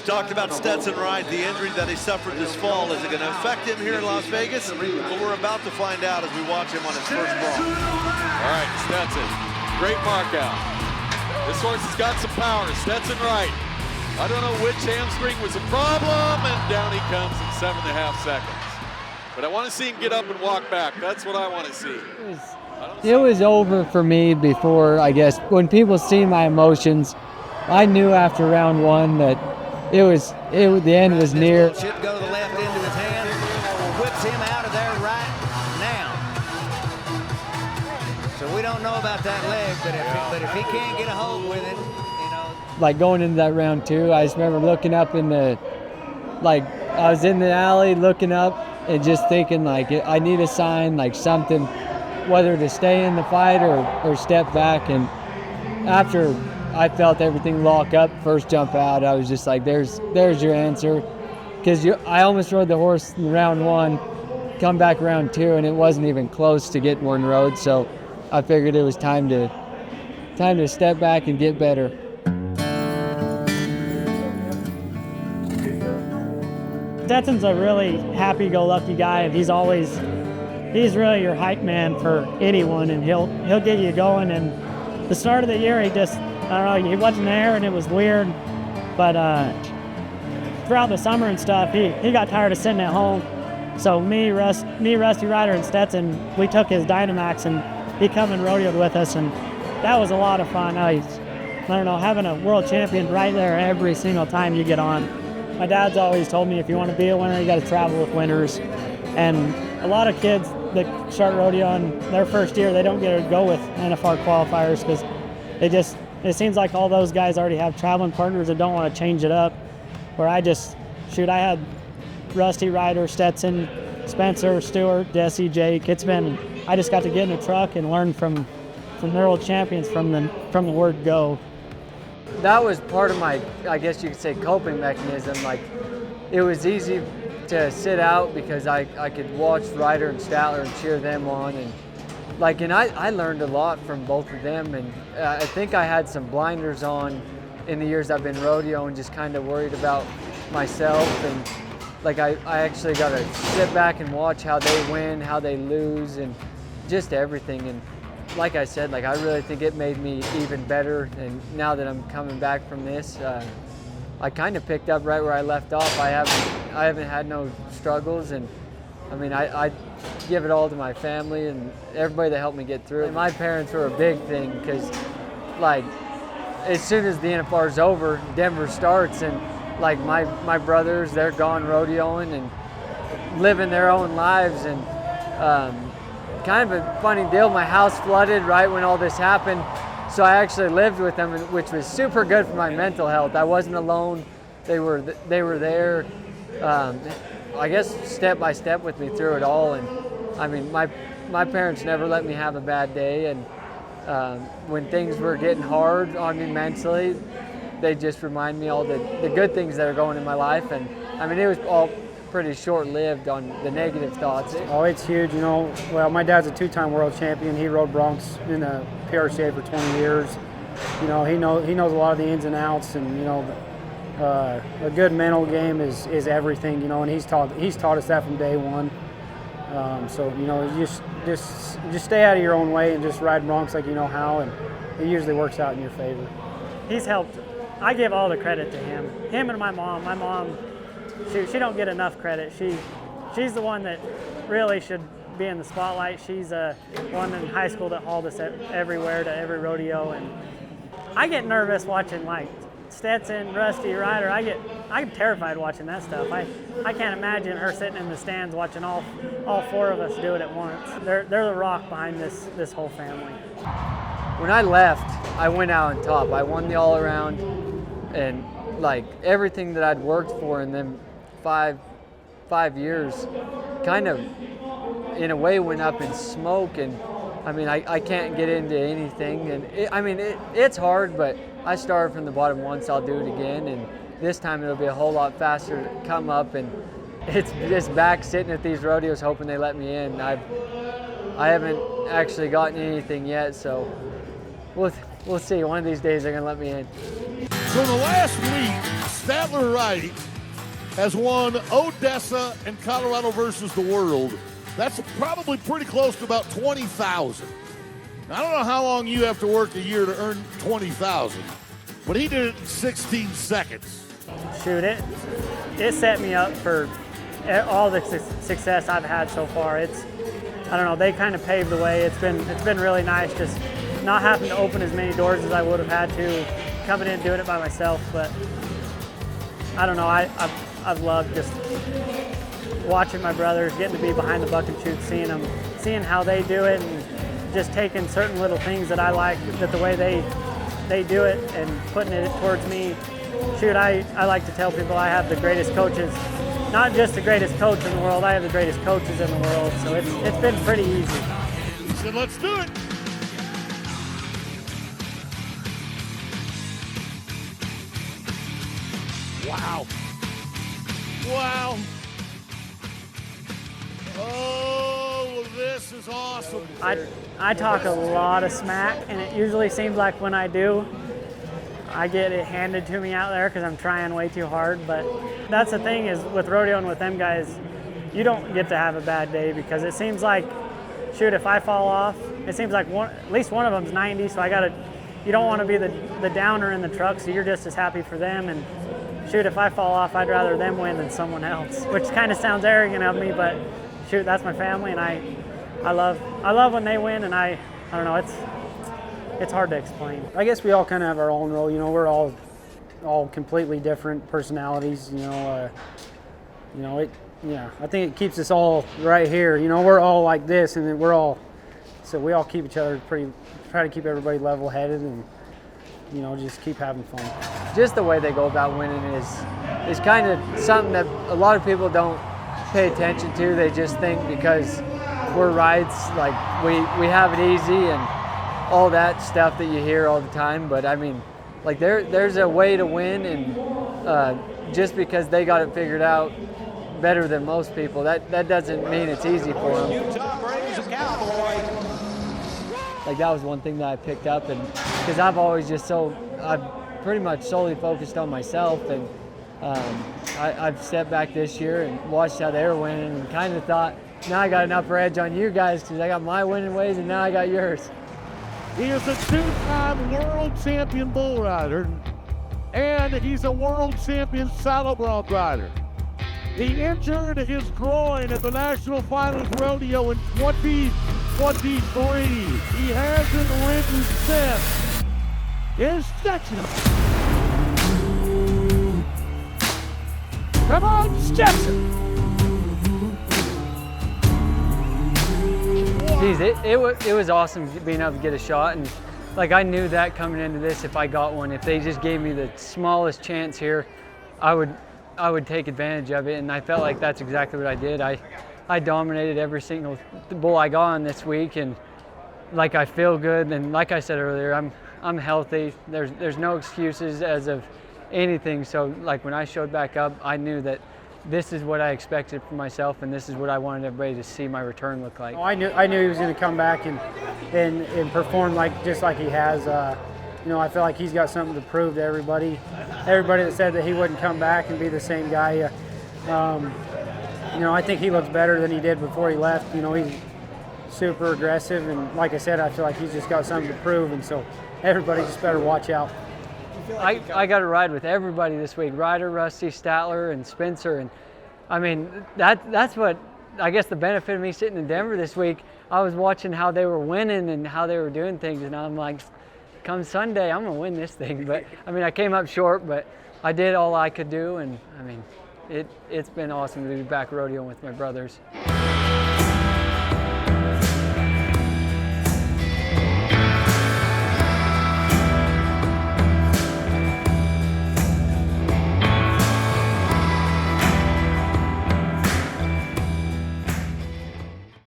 talked about Stetson Wright, the injury that he suffered this fall. Is it going to affect him here in Las Vegas? Well, we're about to find out as we watch him on his first brawl. All right, Stetson, great mark out. This horse has got some power. Stetson Wright. I don't know which hamstring was a problem, and down he comes in 7.5 seconds. But I want to see him get up and walk back. That's what I want to see. It was over for me before, I guess. When people see my emotions, I knew after round one that the end was near. Should go to the left into his hand, whips him out of there right now. So we don't know about that leg, but if he can't get a hold with it, you know. Like going into that round two, I just remember looking up I was in the alley looking up and just thinking like, I need a sign, like something, whether to stay in the fight or step back. And after I felt everything lock up, first jump out, I was just like, there's your answer. Because I almost rode the horse in round one, come back round two, and it wasn't even close to getting one rode. So I figured it was time to step back and get better. Stetson's a really happy-go-lucky guy, and he's really your hype man for anyone, and he'll get you going. And the start of the year, I don't know, he wasn't there, and it was weird. But throughout the summer and stuff, he got tired of sitting at home. So me, Rusty Ryder, and Stetson, we took his Dynamax, and he come and rodeoed with us, and that was a lot of fun. I don't know, having a world champion right there every single time you get on. My dad's always told me if you want to be a winner, you got to travel with winners. And a lot of kids that start rodeo in their first year, they don't get to go with NFR qualifiers because it seems like all those guys already have traveling partners and don't want to change it up. Where I had Rusty, Ryder, Stetson, Spencer, Stewart, Desi, Jake. I just got to get in a truck and learn from world champions from the word go. That was part of my, I guess you could say, coping mechanism. Like, it was easy to sit out because I could watch Ryder and Statler and cheer them on, and I learned a lot from both of them. And I think I had some blinders on in the years I've been rodeo and just kind of worried about myself. And I actually got to sit back and watch how they win, how they lose, and just everything. And like I said, I really think it made me even better. And now that I'm coming back from this, I kind of picked up right where I left off. I haven't had no struggles, and I mean, I give it all to my family and everybody that helped me get through it. My parents were a big thing because, as soon as the NFR's over, Denver starts, and my brothers, they're gone rodeoing and living their own lives. And kind of a funny deal, my house flooded right when all this happened. So I actually lived with them, which was super good for my mental health. I wasn't alone. They were there, I guess, step by step with me through it all. And I mean, my parents never let me have a bad day. And when things were getting hard on me mentally, they just remind me all the good things that are going in my life. And I mean, it was all pretty short-lived on the negative thoughts. Oh, it's huge, you know. Well, my dad's a two-time world champion. He rode broncs in the PRCA for 20 years. You know, he knows a lot of the ins and outs, and you know, a good mental game is everything. You know, and he's taught us that from day one. So you know, just stay out of your own way and just ride broncs like you know how, and it usually works out in your favor. He's helped. I give all the credit to him. Him and my mom. My mom, she don't get enough credit. She's the one that really should be in the spotlight. She's one in high school that hauled us everywhere to every rodeo, and I get nervous watching Stetson, Rusty, Ryder. I'm terrified watching that stuff. I can't imagine her sitting in the stands watching all four of us do it at once. They're the rock behind this whole family. When I left, I went out on top. I won the all around, and everything that I'd worked for in them five years kind of in a way went up in smoke. And I mean, I can't get into anything, and it's hard, but I started from the bottom once. I'll do it again, and this time it'll be a whole lot faster to come up. And it's just back sitting at these rodeos hoping they let me in. I haven't actually gotten anything yet, so we'll see. One of these days they're gonna let me in. So the last week, Statler and Ryder has won Odessa and Colorado versus the world. That's probably pretty close to about 20,000. I don't know how long you have to work a year to earn 20,000, but he did it in 16 seconds. Shoot, it set me up for all the success I've had so far. I don't know, they kind of paved the way. It's been really nice just not having to open as many doors as I would have had to coming in and doing it by myself. But I don't know, I've loved just watching my brothers, getting to be behind the buck and chute, seeing how they do it, and just taking certain little things that I like, that the way they do it, and putting it towards me. Shoot, I like to tell people I have the greatest coaches, not just the greatest coach in the world, I have the greatest coaches in the world, so it's been pretty easy. He said, let's do it. Wow. Wow. Oh, this is awesome. I talk a lot of smack, and it usually seems like when I do, I get it handed to me out there because I'm trying way too hard. But that's the thing is with rodeo and with them guys, you don't get to have a bad day because it seems like, shoot, if I fall off, it seems like at least one of them's 90, so you don't want to be the downer in the truck, so you're just as happy for them. And shoot, if I fall off, I'd rather them win than someone else, which kind of sounds arrogant of me, but shoot, that's my family, and I love when they win, and I don't know, it's hard to explain. I guess we all kind of have our own role. You know, we're all completely different personalities. I think it keeps us all right here. You know, we're all like this, and then so we all keep each other try to keep everybody level-headed, and just keep having fun. Just the way they go about winning is kind of something that a lot of people don't pay attention to. They just think because we're rides, like we have it easy and all that stuff that you hear all the time. But I mean, like there's a way to win, and just because they got it figured out better than most people, that doesn't mean it's easy for them. Like that was one thing that I picked up, and because I've pretty much solely focused on myself, and I've stepped back this year and watched how they were winning, and kind of thought, now I got an upper edge on you guys because I got my winning ways, and now I got yours. He is a two-time world champion bull rider, and he's a world champion saddle bronc rider. He injured his groin at the National Finals Rodeo in 2023. He hasn't ridden since. Here's Stetson. Come on, Stetson. Geez, it was awesome being able to get a shot, and like I knew that coming into this, if I got one, if they just gave me the smallest chance here, I would take advantage of it, and I felt like that's exactly what I did. I dominated every single bull I got on this week, and like I feel good, and like I said earlier, I'm healthy. There's no excuses as of anything. So like when I showed back up, I knew that this is what I expected from myself, and this is what I wanted everybody to see my return look like. I knew he was going to come back and perform just like he has. I feel like he's got something to prove to everybody. Everybody that said that he wouldn't come back and be the same guy. I think he looks better than he did before he left. He's super aggressive, and like I said, I feel like he's just got something to prove, and so everybody just better watch out. I got to ride with everybody this week, Ryder, Rusty, Statler, and Spencer, and I mean, that's what, I guess the benefit of me sitting in Denver this week, I was watching how they were winning and how they were doing things, and I'm like, come Sunday, I'm gonna win this thing. But I mean, I came up short, but I did all I could do, and I mean, it's been awesome to be back rodeoing with my brothers.